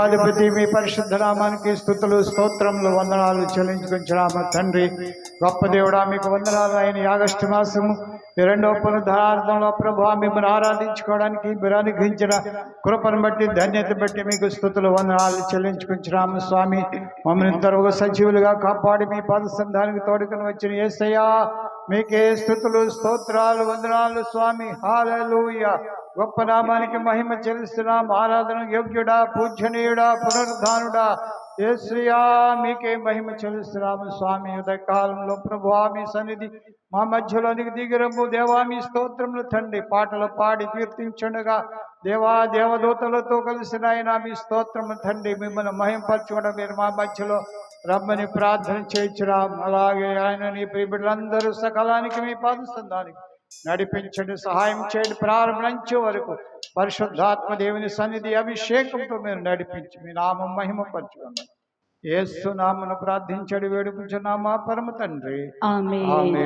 అధిపతి మీ పరిశుద్ధ నామానికి స్తుతులు స్తోత్రములు వందనాలు చెల్లించుకుంటున్నాము తండ్రి. గొప్ప దేవుడా మీకు వందనాలు. అయిన ఆగస్టు మాసము రెండవ పునరుద్ధారణంలో ప్రభువా మిమ్మల్ని ఆరాధించుకోవడానికి మీరు అనుగ్రహించిన కృపను బట్టి ధన్యత బట్టి మీకు స్తుతులు వందనాలు చెల్లించుకుంటున్నాము స్వామి. మమ్మల్ని ఇంతవరకు సజీవులుగా కాపాడి మీ పాదసంధానికి తోడుకొని వచ్చిన యేసయ్యా మీకే స్తుతులు స్తోత్రాలు వందనాలు స్వామి. హల్లెలూయా. గొప్ప నామానికి మహిమ చెల్లిస్తున్నాం. ఆరాధన యోగ్యుడా, పూజనీయుడా, పునరుద్ధానుడా యేసయ్యా మీకే మహిమ చెల్లిస్తున్నాము స్వామి. ఉదయకాలంలో ప్రభువా మీ సన్నిధి మా మధ్యలోనికి దిగిరము దేవా మీ స్తోత్రములు తండ్రి. పాటలు పాడి కీర్తించుండగా దేవా దేవదూతలతో కలిసిన ఆయన మీ స్తోత్రము తండ్రి. మిమ్మల్ని మహింపరచుకోవడం మీరు మా మధ్యలో రమ్మని ప్రార్థన చేయించున్నాం. అలాగే ఆయన నీ ప్రియబిడ్డలందరూ సకాలానికి మీ పాదసంధానికి నడిపించండి, సహాయం చేయండి. ప్రారంభం నుంచి వరకు పరిశుద్ధాత్మ దేవుని సన్నిధి అభిషేకంతో మీరు నడిపించి మీ నామం మహిమపరచుకున్నాం. యేసు नामन प्रार्थించడి వేడుకుంటున్నామా పరమ తండ్రి. आमीन।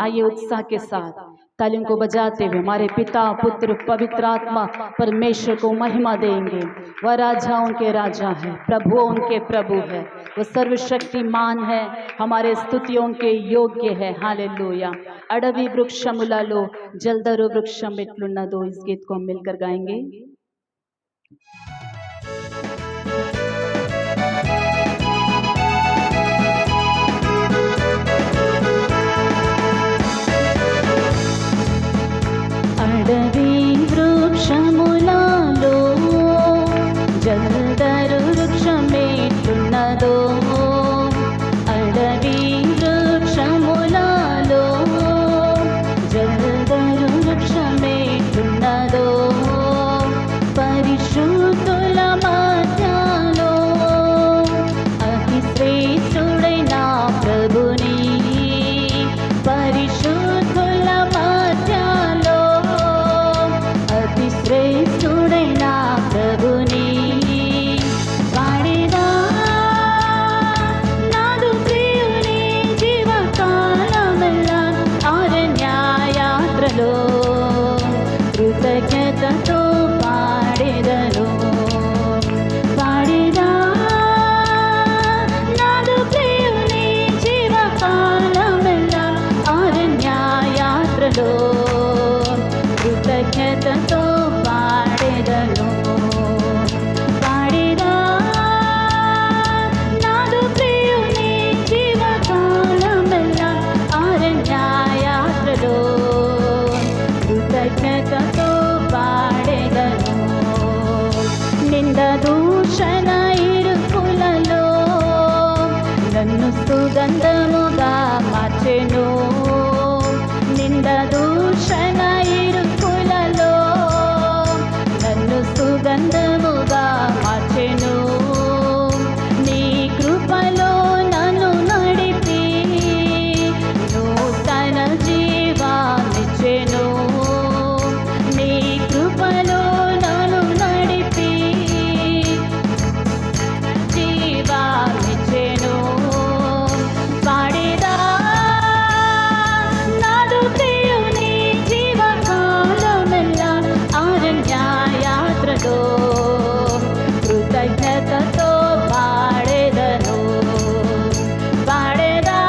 आइए उत्साह के साथ तालियों को बजाते हुए हमारे पिता पुत्र पवित्र आत्मा परमेश्वर को महिमा देंगे। वह राजाओं के राजा है, प्रभुओं के प्रभु है, वो सर्वशक्तिमान है, हमारे स्तुतियों के योग्य है। हालेलुया। अडवी वृक्षमुలలో जलदरु वृक्षం ఎట్లున్నదో इस गीत को हम मिलकर गाएंगे। అడవి వృక్షములలో జలదరు వృక్షం ఎట్లున్నదో, అడవి వృక్షములలో జలదరు వృక్షం ఎట్లున్నదో, పరిశుద్ధుల మధ్యలో అతి శ్రేష్ఠుడైన ప్రభుని, పరిశుద్ధుల మధ్యలో అతి శ్రేష్ఠుడైన ప్రభుని పాడేదా. నాదు ప్రియుని జీవకాలమెల్లా అరణ్యయాత్రలో కృతజ్ఞతతో పాడేదను. పాడేదా నాదు ప్రియుని జీవకాలమెల్లా అరణ్యయాత్రలో కృతజ్ఞతతో పాడేదను. పాడేదా నాదు ప్రియుని జీవకాలమెల్లా అరణ్యయాత్రలో కృతజ్ఞతతో పాడేదను. నింద దూషణ ఇరుకులలో నన్ను సుగంధముగా మార్చెను. నింద దూషణ ఇరుకులలో నన్ను సుగంధముగా మార్చెను. నీ కృపలో నన్ను నడిపి నూతన జీవాన్నిచ్చెను. నీ కృపలో నన్ను నడిపి జీవాన్నిచ్చెను. పాడేదా నాదు ప్రియుని జీవకాలమెల్లా అరణ్యయాత్రలో కృతజ్ఞతతో పాడేదను. పాడేదా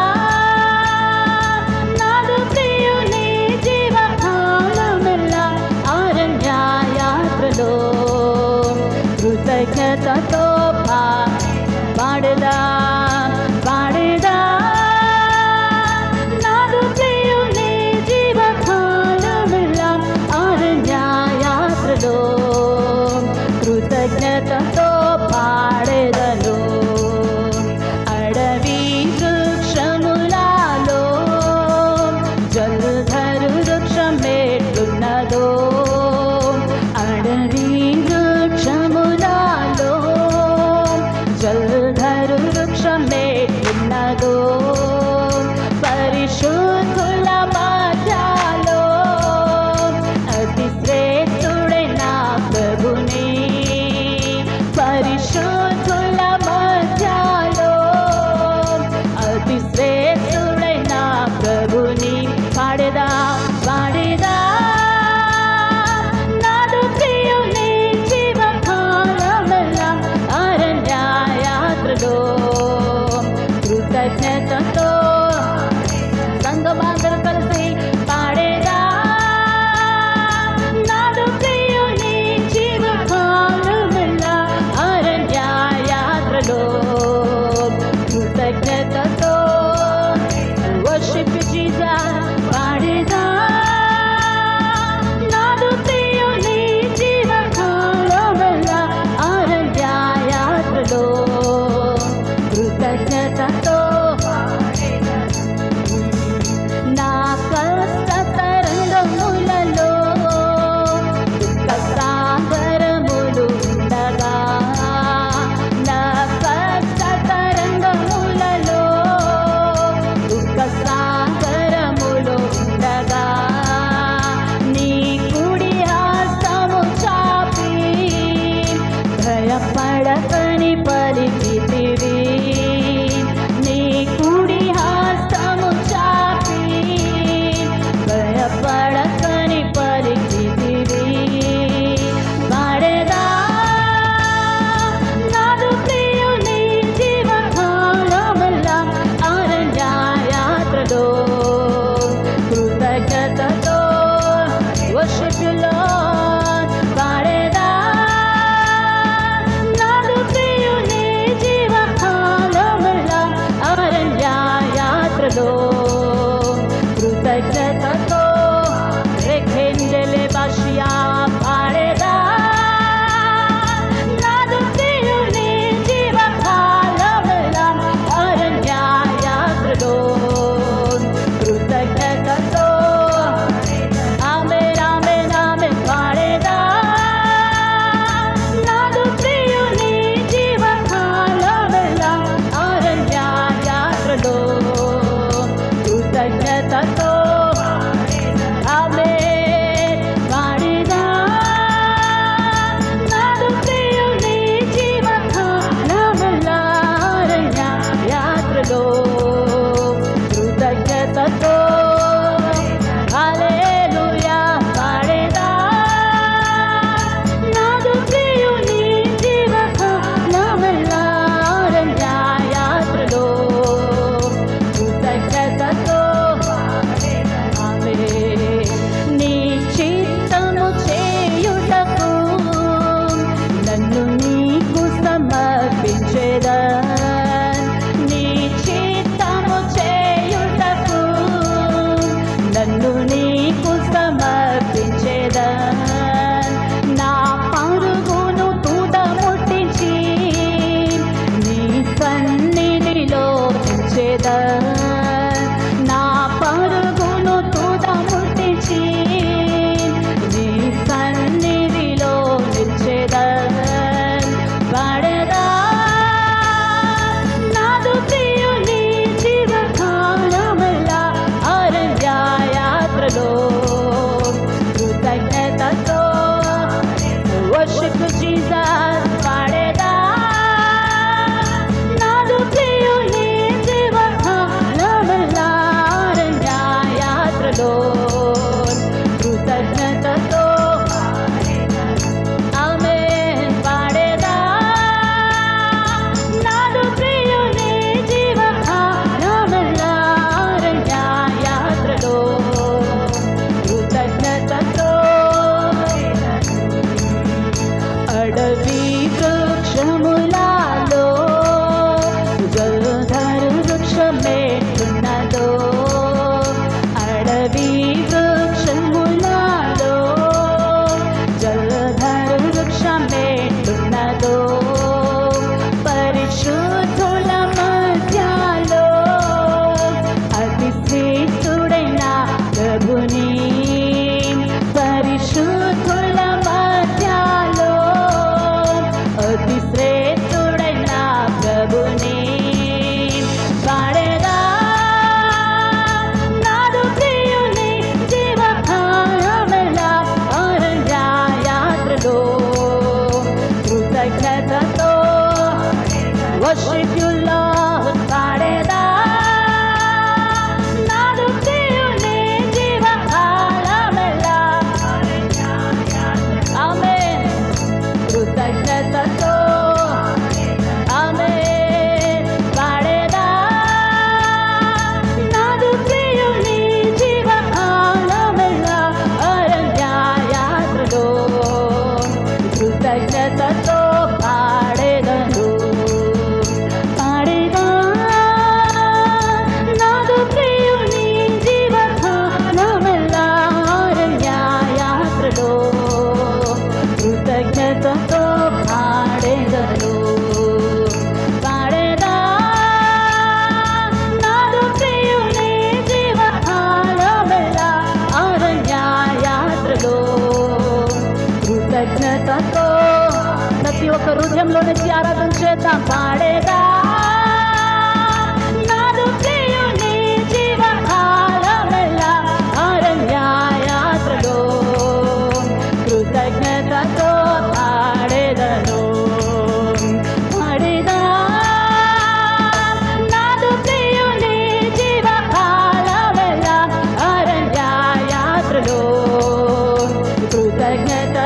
నాదు ప్రియుని జీవకాలమెల్లా అరణ్యయాత్రలో కృతజ్ఞతతో పాడేదా. పాడేదా నాదు ప్రియుని జీవకాలమెల్లా అరణ్యయాత్రలో కృతజ్ఞతతో పాడేదను. అడవి వృక్షములలో జలధరు వృక్షం ఎట్లున్నదో, అడవి వృక్షములలో జలధరు వృక్షం ఎట్లున్నదో, పరిశుద్ధుల మధ్యలో అతి శ్రేష్ఠుడైన ప్రభుని, పరిశుద్ధుల మధ్యలో అతి శ్రేష్ఠుడైన ప్రభుని. పాడేదా పాడేదా నాదు ప్రియుని జీవకాలమెల్లా ప్రభుని పాడేదా నాదు ప్రియుని జీవకాలమెల్లా అరణ్య యాత్రలో కృతజ్ఞతతో worship you Lord పాడేదా నాదు ప్రియుని జీవకాలమెల్లా ఆమేన్ కృతజ్ఞతతో ఆమేన్ పాడేదా నాదు ప్రియుని జీవకాలమెల్లా అరణ్య యాత్రలో కృతజ్ఞతతో పాడేదను పాడేదా నాదు ప్రియుని జీవకాలమెల్లా అరణ్య యాత్రలో కృతజ్ఞతతో పాడేదను పాడేదా నాదు ప్రియుని జీవకాలమెల్లా అరణ్య యాత్రలో కృతజ్ఞతతో ప్రతి ఒక్క హృదయంలో నుంచి ఆరాధన చేద్దాం పాడేదా నాదు ప్రియుని జీవకాలమెల్లా అరణ్య యాత్రలో కృతజ్ఞతతో పాడేదను పాడేదా నాదు ప్రియుని జీవకాలమెల్లా అరణ్య యాత్రలో कृतज्ञता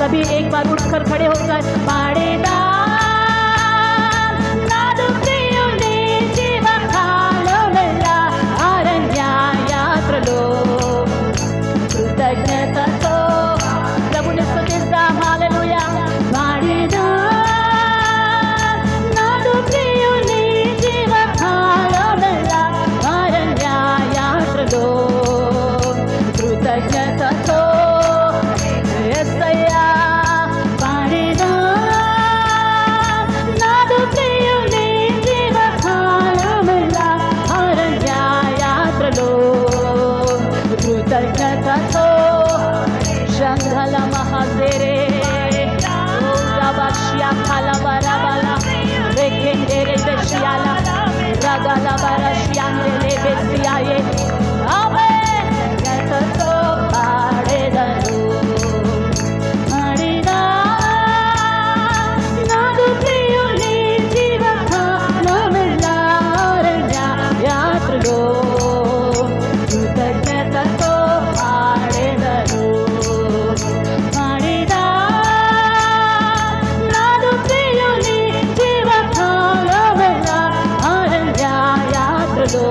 सभी एक बार उठकर खड़े होकर पाड़ेदा नादु प्रियुनि जीवकालमेल्ला अरण्य यात्रलो कृतज्ञततो ప్రభుని స్తుతిద్దాం హల్లెలూయా పాడేదా నాదు ప్రియుని జీవకాలమెల్లా అరణ్య యాత్రలో కృతజ్ఞతతో యేసయ్యా పాడేదా నాదు ప్రియుని జీవకాలమెల్లా అరణ్య యాత్రలో కృతజ్ఞతతో శంఖల మహాదేరే రబష్యా కలబరబల వెకెండేరే బెషియాల రగల బరష్యాందెలే బెసియాయే ఆమేన్ కృతజ్ఞతతో పాడేదను పాడేదా నాదు ప్రియుని జీవకాలమెల్లా అరణ్య యాత్రలో కృతజ్ఞతతో పాడేదను పాడేదా నాదు ప్రియుని జీవకాలమెల్లా అరణ్య యాత్రలో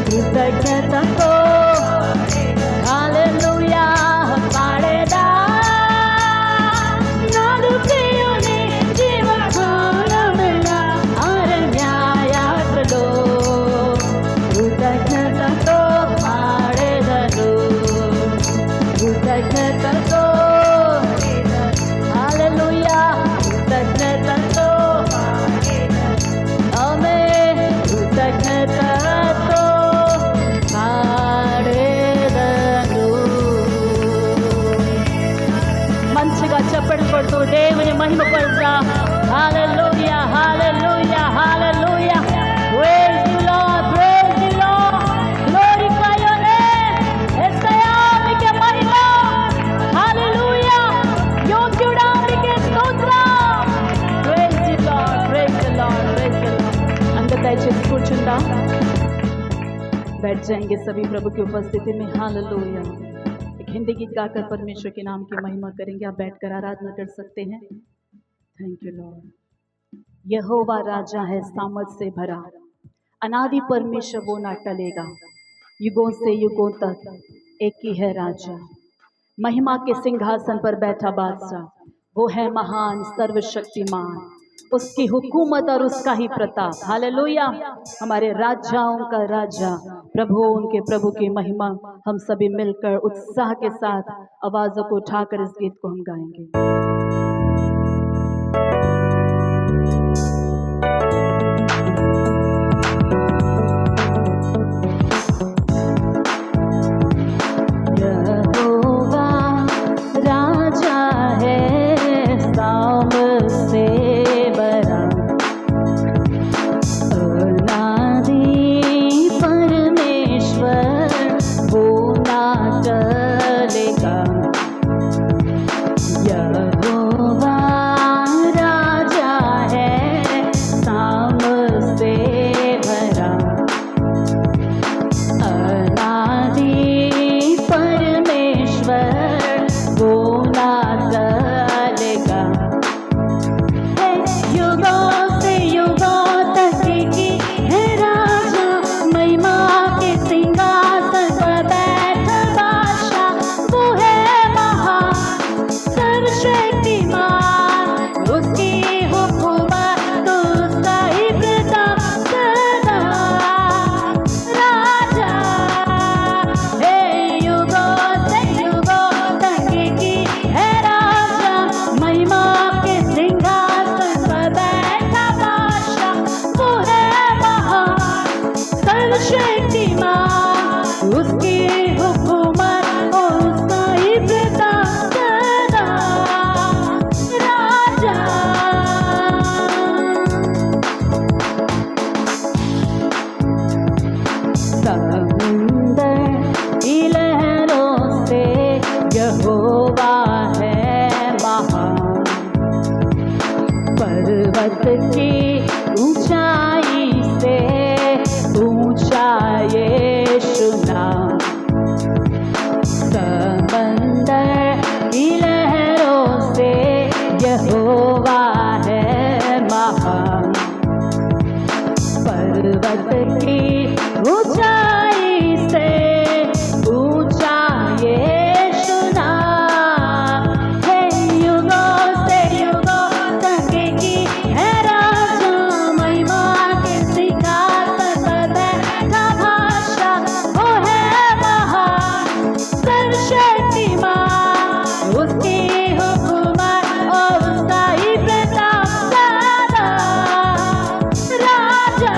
కృతజ్ఞతతో హల్లెలూయా పాడేదా నాదు ప్రియుని జీవకాలమెల్లా అరణ్య యాత్రలో కృతజ్ఞతతో పాడేదను కృతజ్ఞతతో హల్లెలూయా కృతజ్ఞతతో ఆమేన్ కృతజ్ఞతతో పాడేదను మంచిగా చప్పట్లు కొడుతూ దేవుని మహిమ పరుద్దాం హల్లెలూయా హల్లెలూయా హల్లెలూయా praise you lord glorify your name యేసయ్యా మీకే మహిమ హల్లెలూయా యోగ్యుడా మీకే స్తోత్రం praise you lord praise the lord praise the lord అందరూ దయచేసి కూర్చుందాం बैठ जाएंगे सभी प्रभु की उपस्थिति में हालेलुया एक हिंदी गीत गाकर परमेश्वर के नाम की महिमा करेंगे आप बैठकर आराधना कर सकते हैं थैंक यू लॉर्ड यहोवा राजा है सामर्थ से भरा अनादि परमेश्वर वो ना टलेगा युगों से युगों तक एक ही है राजा महिमा के सिंहासन पर बैठा बादशाह वो है महान सर्वशक्तिमान उसकी हुकूमत और उसका ही प्रताप हालेलुया हमारे राजाओं का राजा प्रभु उनके प्रभु की महिमा हम सभी मिलकर उत्साह के साथ आवाजों को उठाकर इस गीत को हम गाएंगे राजा है साम से पर्वत की ऊंचाई से ऊंचा यीशु नाम, समंदर की लहरों से यहोवा है महान। पर्वत की ऊंचाई से ऊंचा यीशु नाम है, युगों से युगों तक की है राजा, महिमा के सिंहासन पर बैठा बादशाह, वो है महान सर्वशक्तिमान, उसकी हुकूमत और उसका ही प्रताप सदा। राजा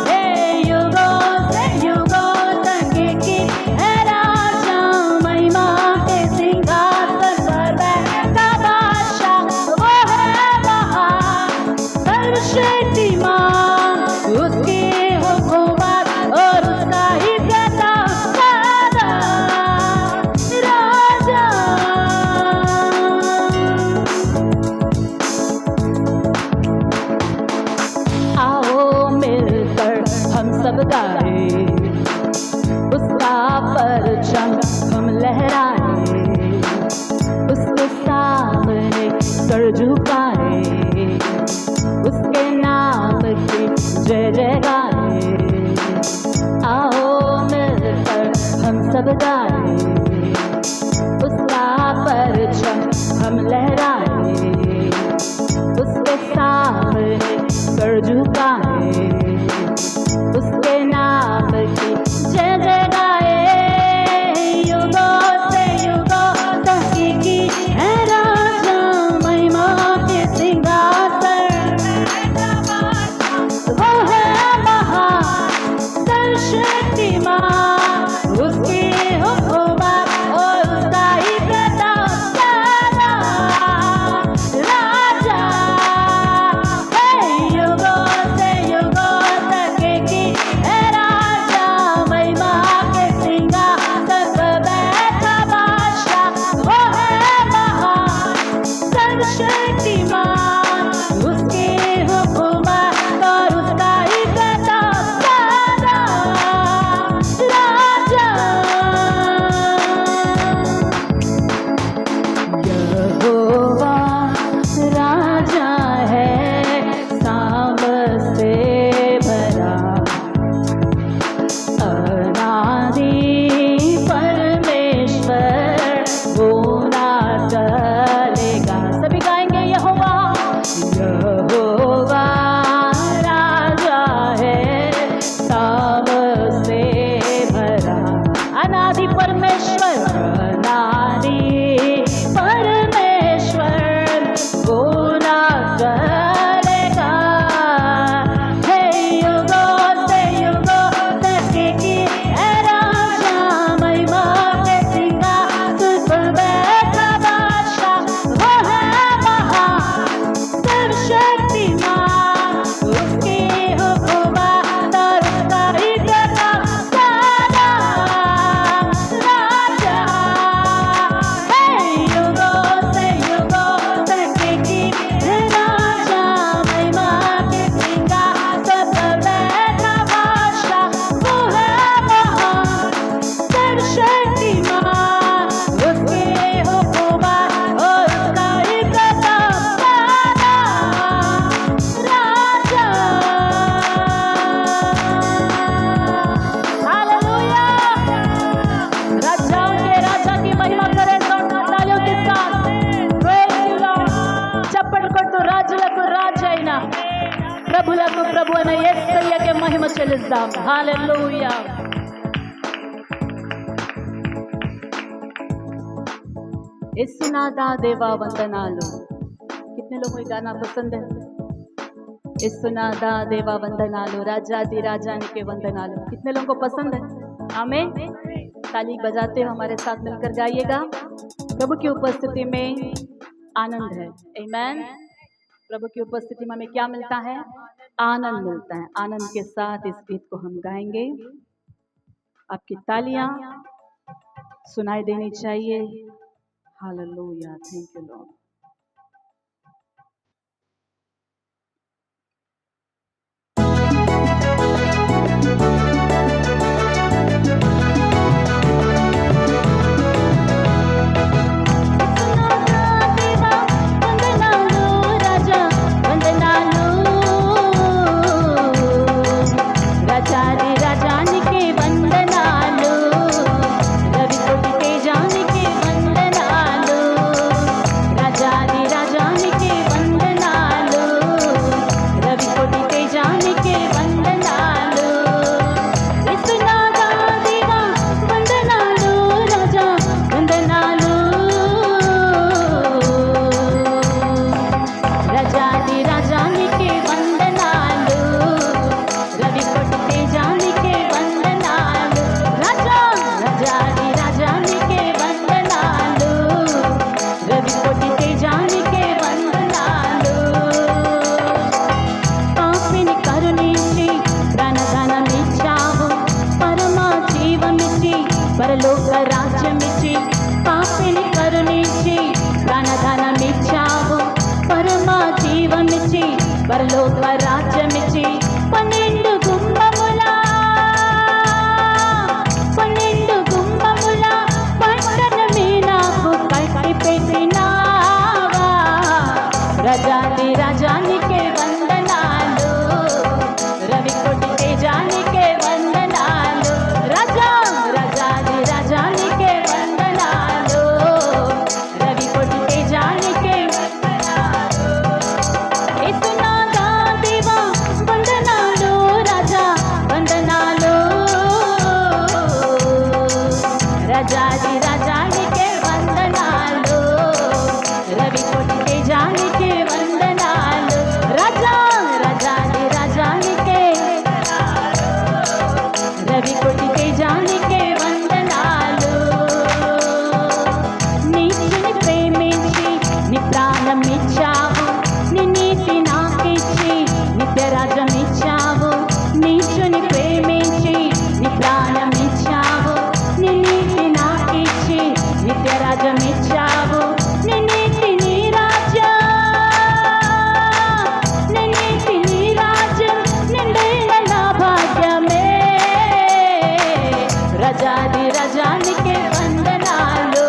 है, युगों से युगों तक की है राजा, महिमा के सिंहासन पर बैठा बादशाह, वो है महान सर्वशक्तिमान, उसकी हुकूमत और उसका ही प्रताप सदा। राजा आओ मिलकर हम सब गाए, उसका परचम हम लहराए, उसके सामने सर झुकाए, उसके नाम की जय जय गाए। आओ मिलकर हम सब गाए, उसका परचम हम लहराए, उसके सामने सर झुकाए, उसके नाम की जय जय गाए। युगों से युगों तक की है राजा, महिमा के सिंहासन, वो है महान सर्वशक्तिमान, उसकी हुकूमत और उसका ही प्रताप सदा। राजा है, युगों से युगों तक की है राजा, महिमा के सिंहासन पर बैठा बादशाह, वो है महान सर्वशक्तिमान, उसकी हुकूमत और उसका ही प्रताप सदा। राजा यहोवा राजा है, साम से भरा, अनादि परमेश्वर वो ना टलेगा। सभी गाएंगे यहोवा, यहोवा राजा है, साम से भरा, अनादि परमेश्वर, अनादि परमेश्वर वो ना करेगा। हे युगों से युगों तक की है राजा, महिमा के सिंहासन पर बैठा बादशाह, वो है महान सर्वशक्तिमान, उसकी हुकूमत और उसका ही प्रताप सदा। राजा है, युगों से युगों तक की है राजा, महिमा के सिंहासन पर बैठा बादशाह, वो है महान सर्वशक्तिमान, उसकी हुकूमत और उसका ही प्रताप सदा। राजा हालेलुया, राजाओं के राजा की महिमा करें जोरदार तालियों के साथ। Praise you Lord. చప్పట్లు రాజులకు రాజు అయిన ప్రభులకు ప్రభు అయిన యేసయ్యకే మహిమ చెల్లిద్దాం. హల్లెలూయా. యేసునాథా దేవా వందనాలు. कितने लोगों को गाना पसंद है? యేసునాథా దేవా వందనాలు, రాజాది రాजाనికి వందనాలు. कितने लोगों को पसंद है? आमीन. ताली बजाते हो हमारे साथ मिलकर गाइएगा। प्रभु की उपस्थिति में आनंद है। आमीन। प्रभु की उपस्थिति में हमें क्या मिलता है? आनंद मिलता है। आनंद के साथ इस गीत को हम गाएंगे। आपकी तालियां सुनाई देनी चाहिए। Hallelujah, thank you Lord. పరలోక రాజ్యమిచ్చి 12 గుమ్మముల పట్టణమే నాకు కట్టి పెట్టినావా. రజాది రజానికే వందనాలు, రవి కొట్టి తేజానికే వందనాలు. రజాది రజానికే వందనాలు, రవి కొట్టి తేజానికే వందనాలు. యేసునాథా దేవా వందనాలు, రాజా వందనాలు. రజాది రజానికే వందనాలు, రవి కొట్టి తేజానికే వందనాలు. రజాది రజానికే రవి కొట్టి తేజానికే వందనాలు. నీతిని ప్రేమించి నీ ప్రాణం ఇచ్చావు, నీ నీతి నాకిచ్చి నిత్య రాజ్యం ఇచ్చావు. నీచుని ప్రేమించి నీ ప్రాణం ఇచ్చావు, నీ నీతి నాకిచ్చి నిత్య రాజ్యం ఇచ్చావు. నీ నీతి నీ రాజ్యం, నీ నీతి నీ రాజ్యం నిండైన నా భాగ్యమే. రజాది రజానికే వందనాలు,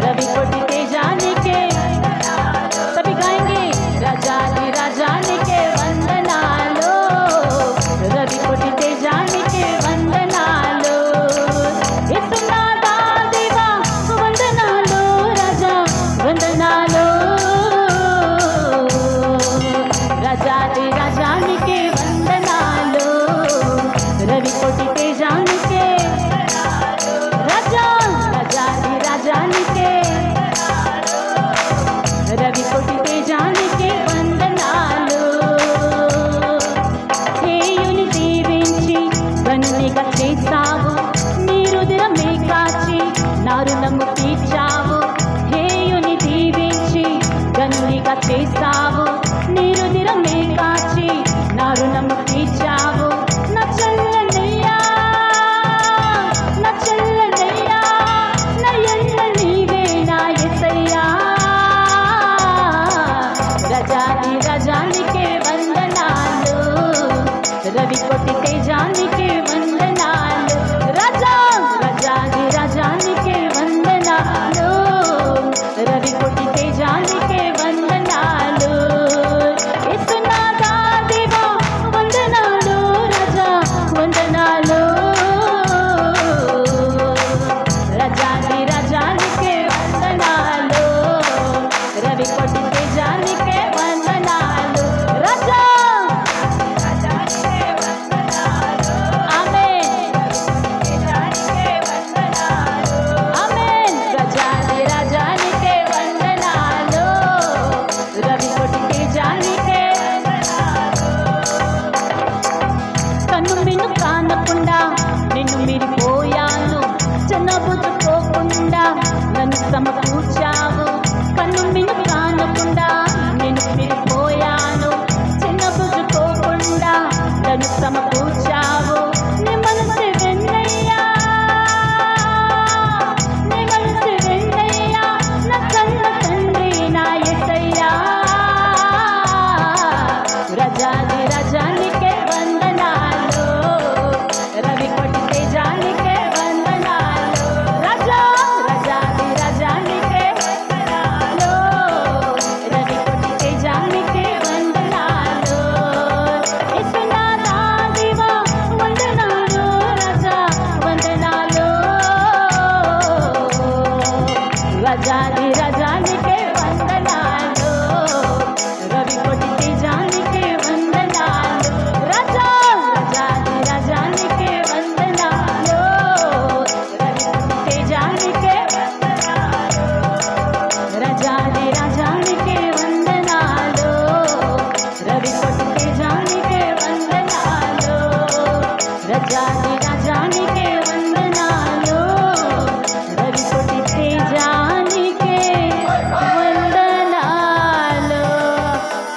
రవి కొట్టి తేజానికే सभी गाएंगे. रजादी रजानिके వందనాలు, రవి కొట్టి తేజానికే వందనాలు. యేసునాథా దేవా వందనాలు, రాజా వందనాలు. రజాది రజానికే వందనాలు, రవి కొట్టి తేజానికే రజాది రజానికే రవి కొట్టి తేజానికే వందనాలు. హేయుని దీవించి ధన్యునిగా చేశావు, నీ రుధిరమే కాచి నా రుణము తీర్చావు. హేయుని దీవించి ధన్యునిగా చేశావు, నీ రుధిరమే కాచి నా రుణము తీర్చావు. నా చల్లనయ్యా, నా చల్లనయ్యా, నా ఎల్ల నీవే నా యేసయ్యా. రజాది రజానికే వందనాలు, రవి కొట్టి తేజానికే వందనాలు. రజాది రజానికే వందనాలు, రవి కొట్టి తేజానికే వందనాలు. యేసునాథా దేవా వందనాలు, రాజా వందనాలు. రజాది రజానికే వందనాలు, రవి కొట్టి తేజానికే వందనాలు. రజానికే వందనాలు. ఆమేన్. తేజానికే వందనాలు. ఆమేన్. రజాది రజానికే వందనాలు, రవి కొట్టి తేజానికే వందనాలు. కన్ను మిన్ను కానకుండా నిన్ను మీరిపోయాను, చెన్నబుచ్చుకోకుండా నన్ను సమకూర్చావు. కన్ను మిన్ను కానకుండా నిన్ను మీరిపోయాను, చిన్నబుచ్చుకోకుండా నన్ను సమకూర్చావు. నీ మనసు వెన్నయ్యా, నీ మనసు వెన్నయ్యా, నా కన్న తండ్రి నా యేసయ్యా. రజాది రజానికే వందనాలు, రవి కొట్టి తేజానికే వందనాలు. రజాది రజానికే వందనాలు, రవి కొట్టి తేజానికే వందనాలు. యేసునాథా దేవా వందనాలు, రాజా వందనాలు. రజాది రజానికే వందనాలు, రవి కొట్టి తేజానికే వందనాలు. రజాది రజానికే వందనాలు, రవి కొట్టి తేజానికే వందనాలు. రజాది రజానికే వందనాలు, రవి కొట్టి తేజానికే వందనాలు. రజాది రజానికే వందనాలు, రవి కొట్టి తేజానికే వందనాలు.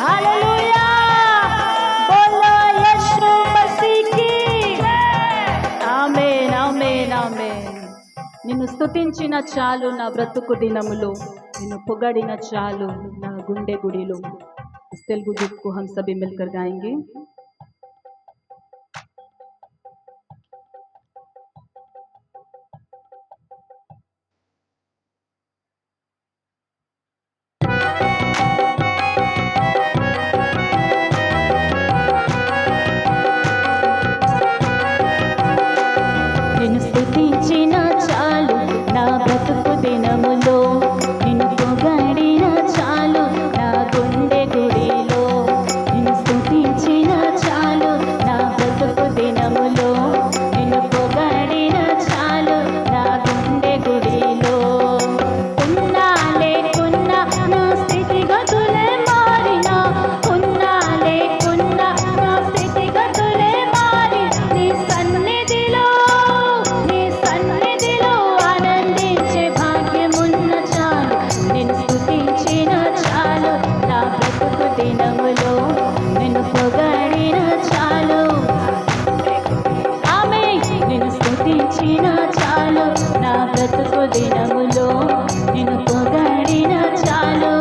హల్లెలూయా, బోలో యేసు మసీహ్కి. ఆమేన్, ఆమేన్, ఆమేన్. నిన్ను స్తుతించిన చాలు నా బ్రతుకు దినములో, నిన్ను పొగడిన చాలు నా గుండె గుడిలో. इस तेलुगु गीत को हम सभी मिलकर गाएंगे। నిన్ను స్తుతించిన చాలు నా బ్రతుకు దినములో, నిన్ను పొగడిన చాలు నా గుండె గుడిలో. నిన్ను స్తుతించిన చాలు నా బ్రతుకు దినములో, నిన్ను పొగడిన చాలు నా గుండె గుడిలో. ఉన్నా లేకున్నా నా స్థితిగతులే మారినా, ఉన్నా లేకున్నా నా స్థితిగతులే మారి నీ సన్నిధిలో ఆనందించే భాగ్యమున్న చాలు. నిన్ను స్తుతించిన చాలు నా బ్రతుకు దినములో, నిన్ను పొగడిన చాలు. ఆమేన్. నిన్ను స్తుతించిన చాలు నా బ్రతుకు దినములో, నిన్ను పొగడిన చాలు.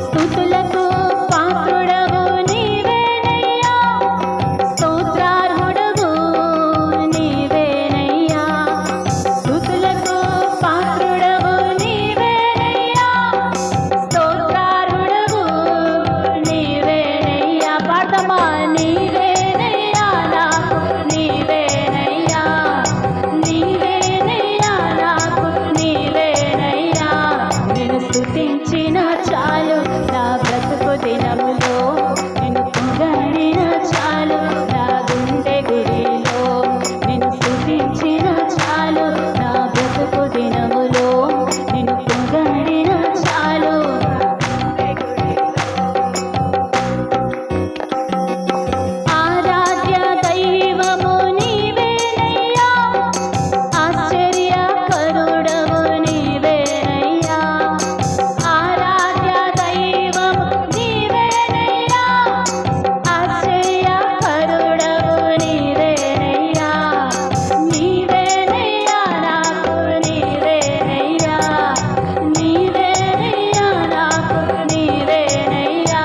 స్తుతులకు పాత్రుడవు నీవేనయ్యా, స్తోత్రార్హుడవు నీవేనయ్యా. స్తుతులకు పాత్రుడవు నీవేనయ్యా, స్తోత్రార్హుడవు నీవేనయ్యా. పాడమా నీవేనయ్యా, నాకు నీవేనయ్యా, నీవేనయ్యా నాకు నీవేనయ్యా. నిన్ను స్తుతించిన చాలు నా బ్రతుకు దినములో, నిన్ను పొగడిన చాలు నా గుండె గుడిలో. నిన్ను స్తుతించిన చాలు నా బ్రతుకు దినములో, నిన్ను పొగడిన చాలు. ఆరాధ్య దైవము నీవేనయ్యా, ఆశ్చర్యకరుడవు నీవేనయ్యా. ఆరాధ్య దైవము నీవేనయ్యా, ఆశ్చర్యకరుడవు నీవేనయ్యా. నీవేనయ్యా నాకు నీవేనయ్యా, నీవేనయ్యా నాకు నీవేనయ్యా.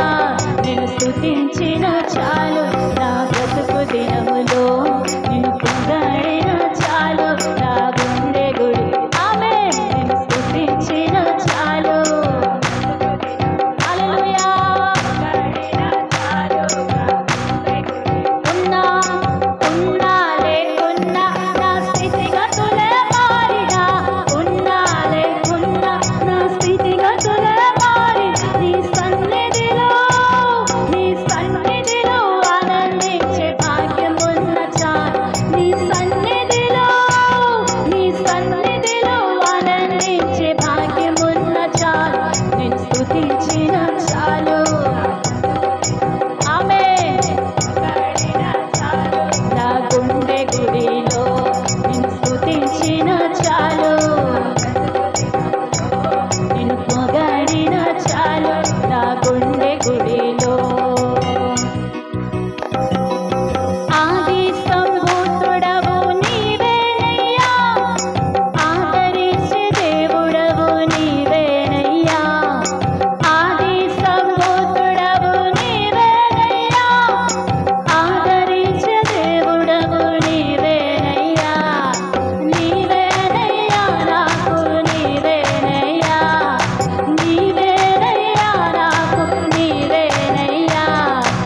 నిన్ను స్తుతించిన చాలు నా బ్రతుకు దినములో, నిన్ను పొగడిన చాలు నా గుండె గుడి. ఆమేన్. నిన్ను స్తుతించిన చాలు. హల్లెలూయా. ఉన్నా లేకున్నా నా స్థితిగతులే మారినా, ఉన్నా లేకున్నా నా స్థితిగతులే మారి నీ సన్నిధిలో ఆనందించే భాగ్యమున్న చాలు. నీ సన్నిధిలో ఆనందించే భాగ్యమున్న చాలు. నిన్ను స్తుతించిన చాలు. ఆమేన్. నా గుండె గుడిలో నిన్ను స్తుతించిన చాలు, నిన్ను పొగడిన చాలు నా గుండె గుడిలో. ఆది సంభూతుడవు నీవేనయ్యా, ఆదరించే దేవుడవు నీవేనయ్యా. ఆది సంభూతుడవు నీవేనయ్యా, ఆదరించే దేవుడవు నీవేనయ్యా. నీవేనయ్యా నాకు నీవేనయ్యా, నీవేనయ్యా నాకు నీవేనయ్యా.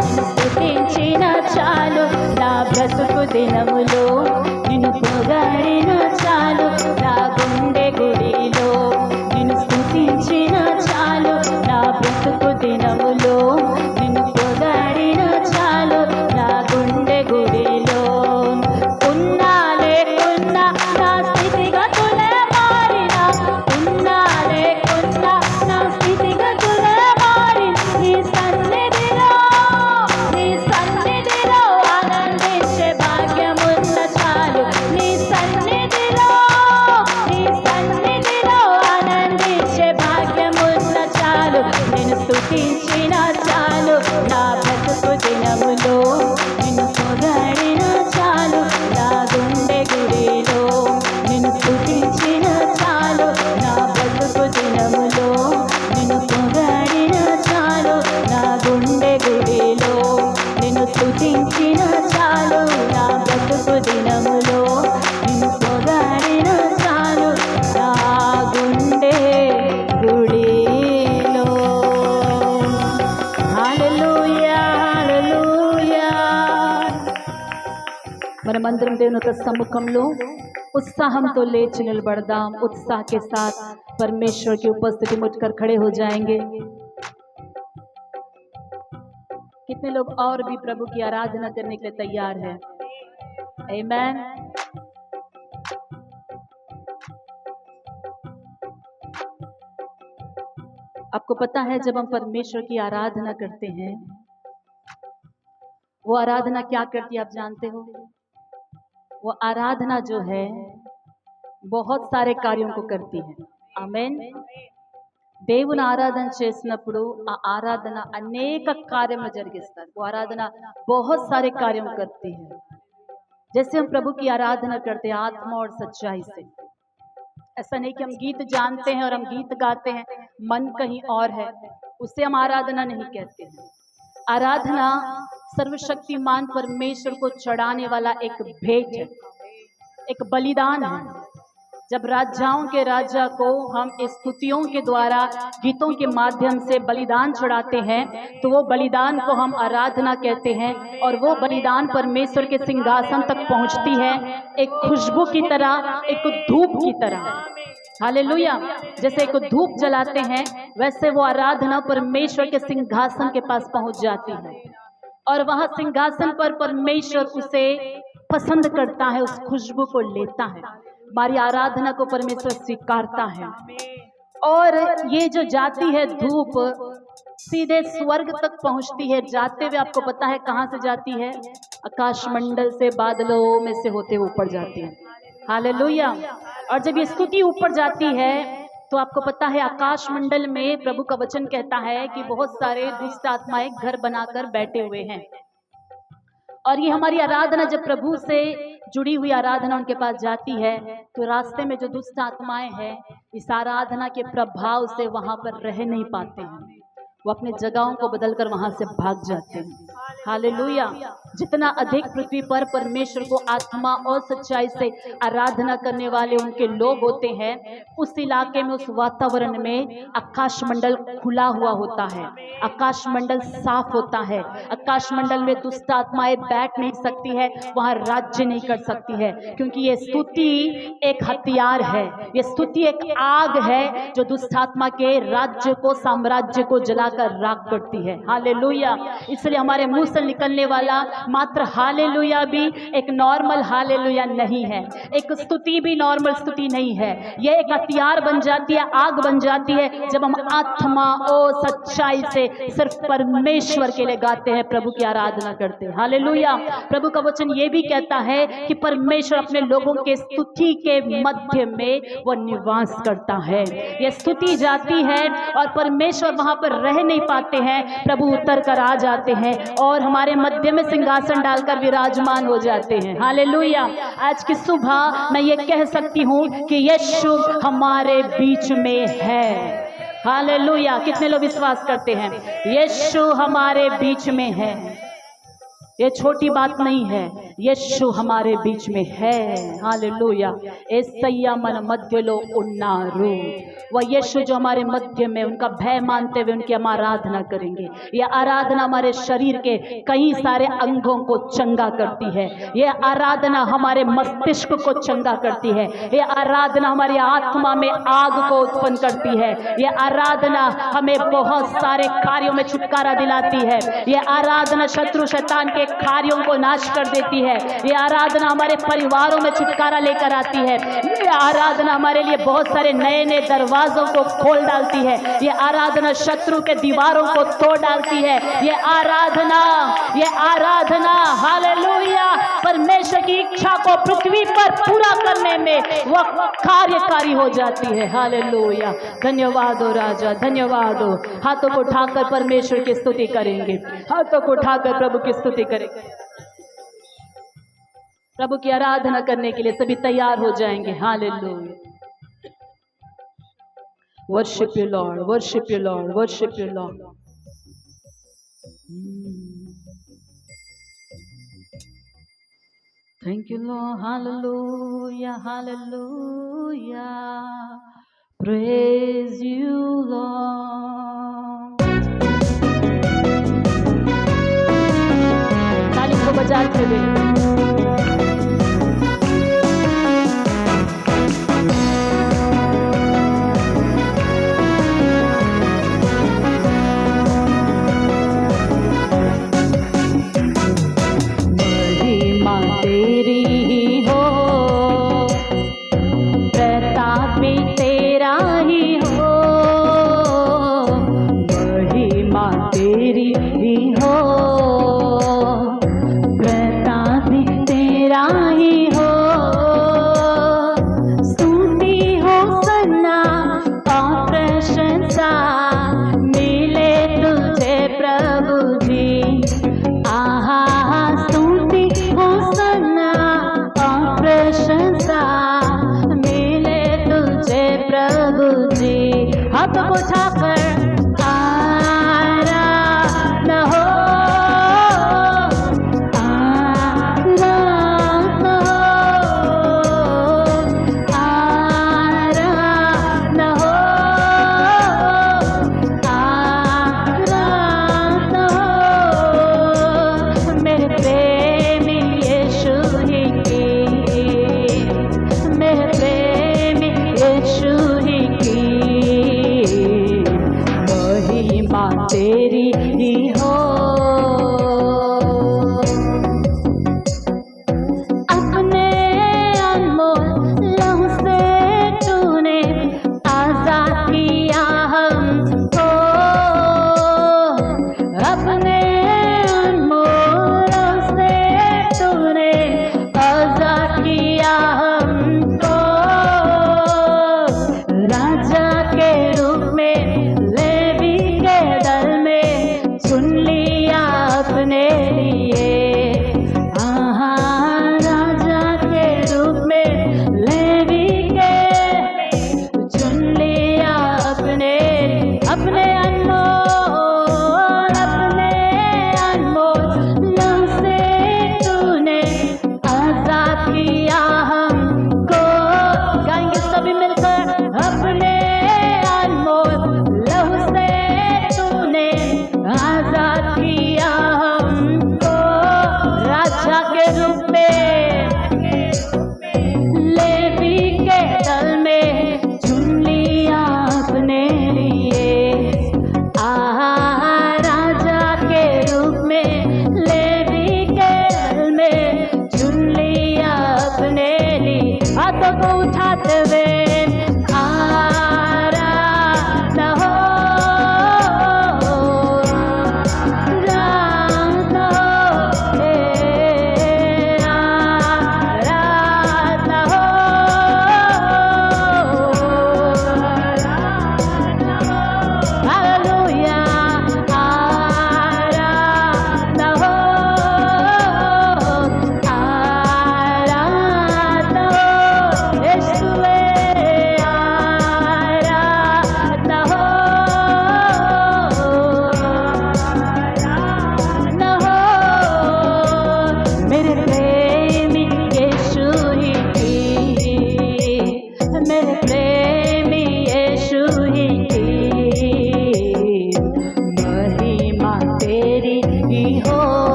నిన్ను స్తుతించిన చాలు నా బ్రతుకు దినములో, నిన్ను పొగడిన చాలు నా గుండె గుడిలో. నిన్ను స్తుతించిన చాలు నా బ్రతుకు దినములో, నిన్ను పొగడిన చాలు నా గుండె గుడిలో. ఉన్నా లేకున్నా నా స్థితిగతులే మారినా, ఉన్నా లేకున్నా నా స్థితిగతులే మారి నీ సన్నిధిలో ఆనందించే భాగ్యమున్న చాలు. నీ సన్నిధిలో ఆనందించే భాగ్యమున్న చాలు. నిన్ను స్తుతించిన చాలు నా బ్రతుకు దినములో, నిన్ను పొగడిన చాలు నా గుండె గుడిలో. నిన్ను స్తుతించిన చాలు నా బ్రతుకు దినములో, నిన్ను పొగడిన మందిరం దేవుని యొక్క సముఖంలో उत्साहంతో లేచి నిలబడదాం उत्साह के साथ परमेश्वर की उपस्थिति में उठकर खड़े हो जाएंगे। कितने लोग और भी प्रभु की आराधना करने के लिए तैयार हैं? आमीन। आपको पता है जब हम परमेश्वर की आराधना करते हैं, वो आराधना क्या करती है आप जानते हो? वो आराधना जो है बहुत सारे कार्यों को करती है। आमीन। దేవుని ఆరాధన చేసినప్పుడు ఆ ఆరాధన అనేక కార్యములు జరిగిస్తారు। वो आराधना बहुत सारे कार्यों करती है। जैसे हम प्रभु की आराधना करते हैं आत्मा और सच्चाई से। ऐसा नहीं कि हम गीत जानते हैं और हम गीत गाते हैं, मन कहीं और है, उसे हम आराधना नहीं कहते हैं। आराधना सर्वशक्तिमान परमेश्वर को चढ़ाने वाला एक भेंट है, एक बलिदान है। जब राजाओं के राजा को हम स्तुतियों के द्वारा गीतों के माध्यम से बलिदान चढ़ाते हैं तो वो बलिदान को हम आराधना कहते हैं, और वो बलिदान परमेश्वर के सिंहासन तक पहुंचती है एक खुशबू की तरह, एक धूप की तरह। हालेलुया। जैसे एक धूप जलाते हैं वैसे वो आराधना परमेश्वर के सिंहासन के पास पहुंच जाती है, और वहां सिंहासन पर परमेश्वर उसे पसंद करता है, उस खुशबू को लेता है। हमारी आराधना को परमेश्वर स्वीकारता है। और ये जो जाती है धूप सीधे स्वर्ग तक पहुंचती है। जाते हुए आपको पता है कहां से जाती है? आकाश मंडल से, बादलों में से होते ऊपर जाती है। हालेलुया। और जब ये स्तुति ऊपर जाती है तो आपको पता है आकाश मंडल में प्रभु का वचन कहता है कि बहुत सारे दुष्ट आत्माएं घर बनाकर बैठे हुए हैं। और ये हमारी आराधना जब प्रभु से जुड़ी हुई आराधना उनके पास जाती है तो रास्ते में जो दुष्ट आत्माएं हैं इस आराधना के प्रभाव से वहां पर रह नहीं पाते हैं, वो अपने जगहों को बदलकर वहां से भाग जाते हैं। हालेलुया। जितना अधिक पृथ्वी पर परमेश्वर को आत्मा और सच्चाई से आराधना करने वाले उनके लोग होते हैं, उस इलाके में, उस वातावरण में आकाश मंडल खुला हुआ होता है, आकाश मंडल साफ होता है। आकाश मंडल में दुष्ट आत्माएं बैठ नहीं सकती है, वहां राज्य नहीं कर सकती है, क्योंकि ये स्तुति एक हथियार है, ये स्तुति एक आग है जो दुष्ट आत्मा के राज्य को, साम्राज्य को जलाकर राख करती है। हालेलुया। इसलिए हमारे मुंह से निकलने वाला मात्र हालेलुया भी एक नॉर्मल हालेलुया नहीं है, एक स्तुति भी नॉर्मल स्तुति नहीं है। यह एक हथियार बन जाती है, आग बन जाती है जब हम आत्मा और सच्चाई से सिर्फ परमेश्वर के लिए गाते हैं, प्रभु की आराधना करते हैं। हालेलुया। प्रभु का वचन ये भी कहता है कि परमेश्वर अपने लोगों के स्तुति के मध्य में वो निवास करता है। यह स्तुति जाती है और परमेश्वर वहां पर रह नहीं पाते हैं, प्रभु उतर कर आ जाते हैं और हमारे मध्य में सिंहासन डालकर विराजमान हो जाते हैं। हालेलुया। आज की सुबह मैं ये कह सकती हूँ कि यीशु हमारे बीच में है। हालेलुया। कितने लोग विश्वास करते हैं? यीशु हमारे बीच में है। ये छोटी बात नहीं है, यीशु हमारे बीच में है। हालेलुया। యేసయ్య మన మధ్యలో ఉన్నారు। वह यीशु जो हमारे मध्य में, उनका भय मानते हुए उनकी हम आराधना करेंगे। यह आराधना हमारे शरीर के कई सारे अंगों को चंगा करती है, यह आराधना हमारे मस्तिष्क को चंगा करती है, यह आराधना हमारी आत्मा में आग को उत्पन्न करती है, यह आराधना हमें बहुत सारे कार्यों में छुटकारा दिलाती है, यह आराधना शत्रु शैतान के कार्यों को नाश कर देती है, यह आराधना हमारे परिवारों में छुटकारा लेकर आती है, यह आराधना हमारे लिए बहुत सारे नए नए दरवाजों को खोल डालती है, यह आराधना शत्रु के दीवारों को तोड़ डालती है। यह आराधना हालेलुया परमेश्वर की इच्छा को पृथ्वी पर पूरा करने में वह कार्यकारी हो जाती है। हालेलुया। धन्यवाद हो राजा, धन्यवाद हो। हाथों को उठाकर परमेश्वर की स्तुति करेंगे, हाथों को उठाकर प्रभु की स्तुति करेंगे। प्रभु की आराधना करने के लिए सभी तैयार हो जाएंगे। Hallelujah. Worship you Lord, worship you Lord, worship you Lord. Thank you Lord. Hallelujah, hallelujah. Praise you Lord. ताली को बजाते हुए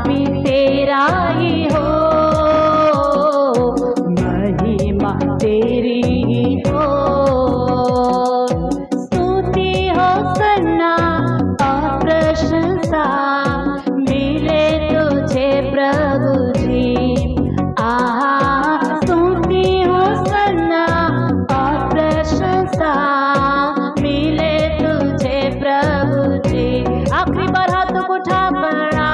भी तेरा ही हो, महिमा तेरी ही हो। स्तुति हो सन्ना और प्रशंसा मिले तुझे प्रभु जी। आहा, स्तुति हो सन्ना और प्रशंसा मिले तुझे प्रभु जी। आखिरी बार हाथों को उठा पड़ा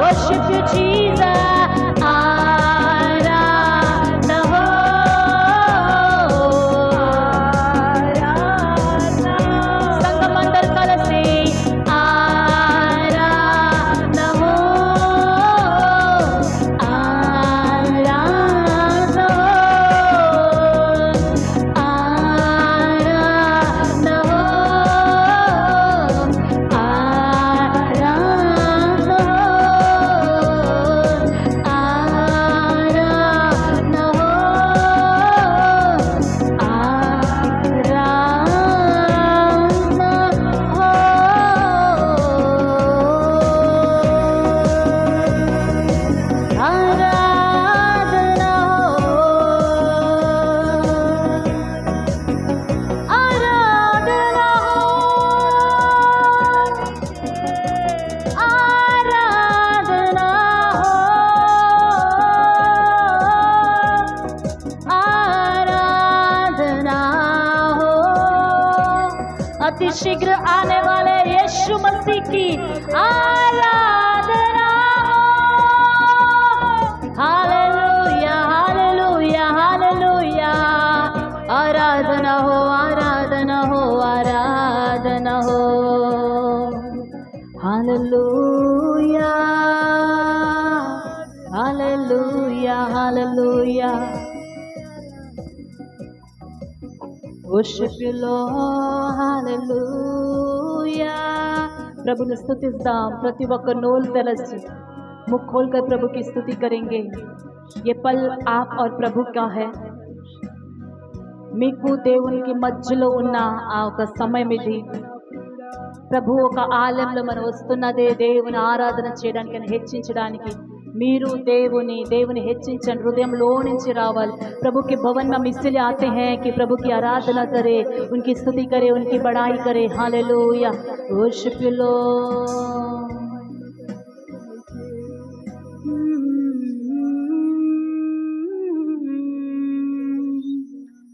worship you Jesus, आराधना हो, आराधना। संगमंडल कल से आराधना हो, आराधना हो, आराधना हो, आराधना हो, आराधना हो, आराधना हो, आराधना हो, आराधना हो, आराधना हो। अति शीघ्र आने वाले यीशु मसीह की आराधना हो। Hallelujah, hallelujah, hallelujah. आराधना हो, आराधना हो, आराधना हो। Hallelujah, hallelujah, hallelujah. Worship you Lord, hallelujah. ప్రభుని స్తుతిస్తాం. ప్రతి ఒక్క నోలు తెరచి मुख खोलकर प्रभु की स्तुति करेंगे। ये पल आप और प्रभु का है। మీకు దేవునికి మధ్యలో ఉన్న ఆ ఒక సమయం ఇది। ప్రభు ఒక ఆలయంలో మనం వస్తున్నదే దేవుని ఆరాధన చేయడానికి, హెచ్చించడానికి। మీరు దేవుని హెచ్చించండి, హృదయంలో నుంచి రావాలి। प्रभु के भवन में हम इसलिए आते हैं कि प्रभु की आराधना करें, उनकी स्तुति करें, उनकी बड़ाई करें। Hallelujah, worship you Lord.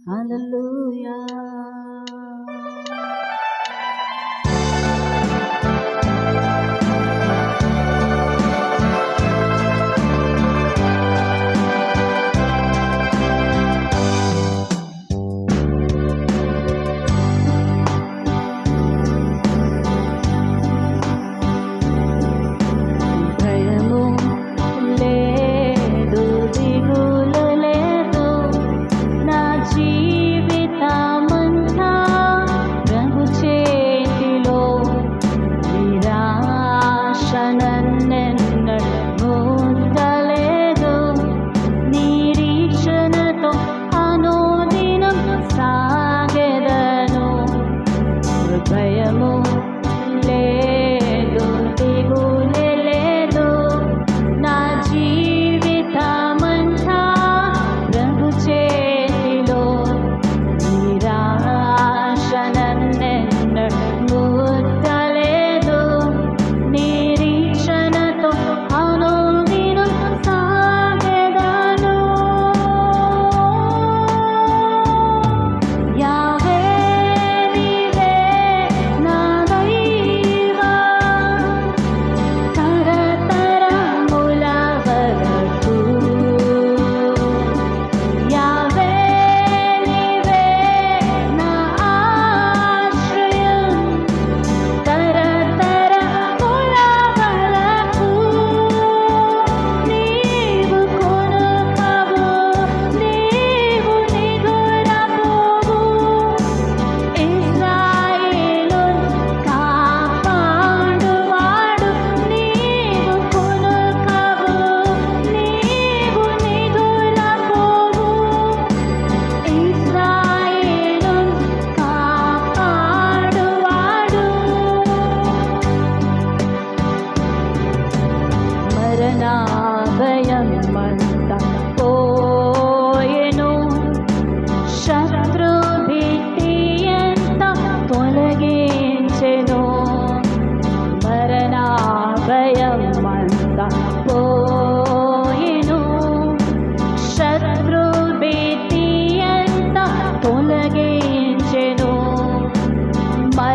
Hallelujah.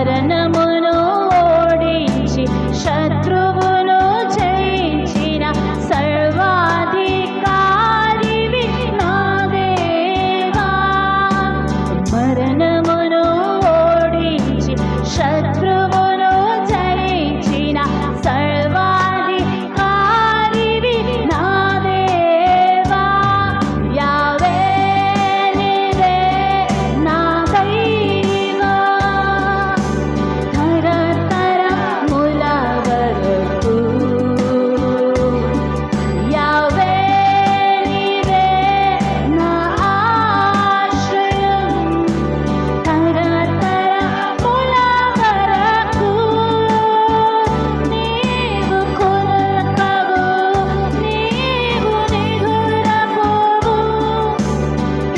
మరణమును ఓడించి శత్రువును జయించిన సర్వాధికారివి నా దేవా. మరణమును ఓడించి శత్రువును జయించిన సర్వాధికారివి నా దేవా. యావే నీవే నా దైవా, తరతరముల వరకు. యావే నీవే నా ఆశ్రయం, తరతరముల వరకు. నీవు కొనకవు, నీవు నిదురపోవు,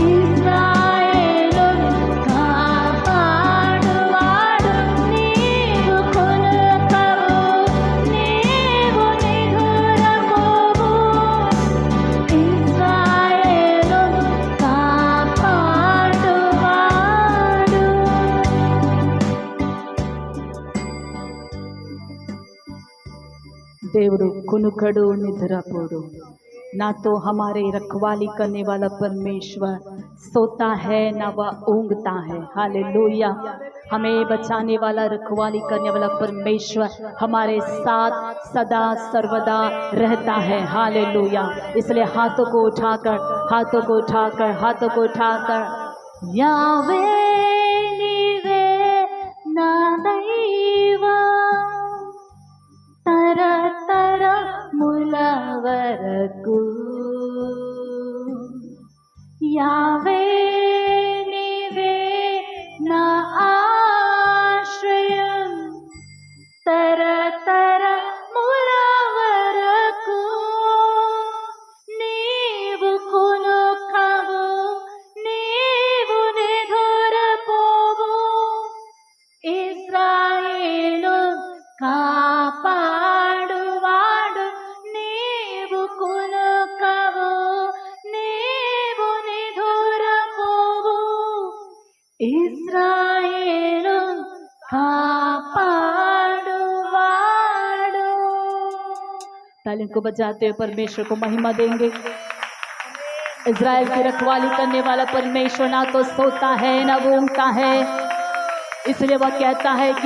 ఇశ్రాయేలును కాపాడువాడు. నీవు కొనకవు, నీవు నిదురపోవు, ఇశ్రాయేలును కాపాడువాడు. దేవుడు కునుకడు निद्रापोడు. ना तो हमारे रखवाली करने वाला परमेश्वर सोता है ना वह ऊँघता है। हालेलुया। हमें बचाने वाला रखवाली करने वाला परमेश्वर हमारे साथ सदा सर्वदा रहता है। हालेलुया। इसलिए हाथों को उठाकर यावे नीवे ना दैवा, తరతరముల వరకు. యావే నీవే నా ఆశ్రయం, తరతరముల వరకు. నీవు కొనుకవు, నీవు నిదురపోవు, ఇశ్రాయేలు కాపాడువాడు. నీవు కొనుకవు, నీవు నిదురపోవు, ఇశ్రాయేలు కాపాడువాడు. तालियों को बजाते हुए परमेश्वर को महिमा देंगे। इज़राइल की रखवाली करने वाला परमेश्वर ना तो सोता है ना ऊँघता है, इसलिए वह कहता है कि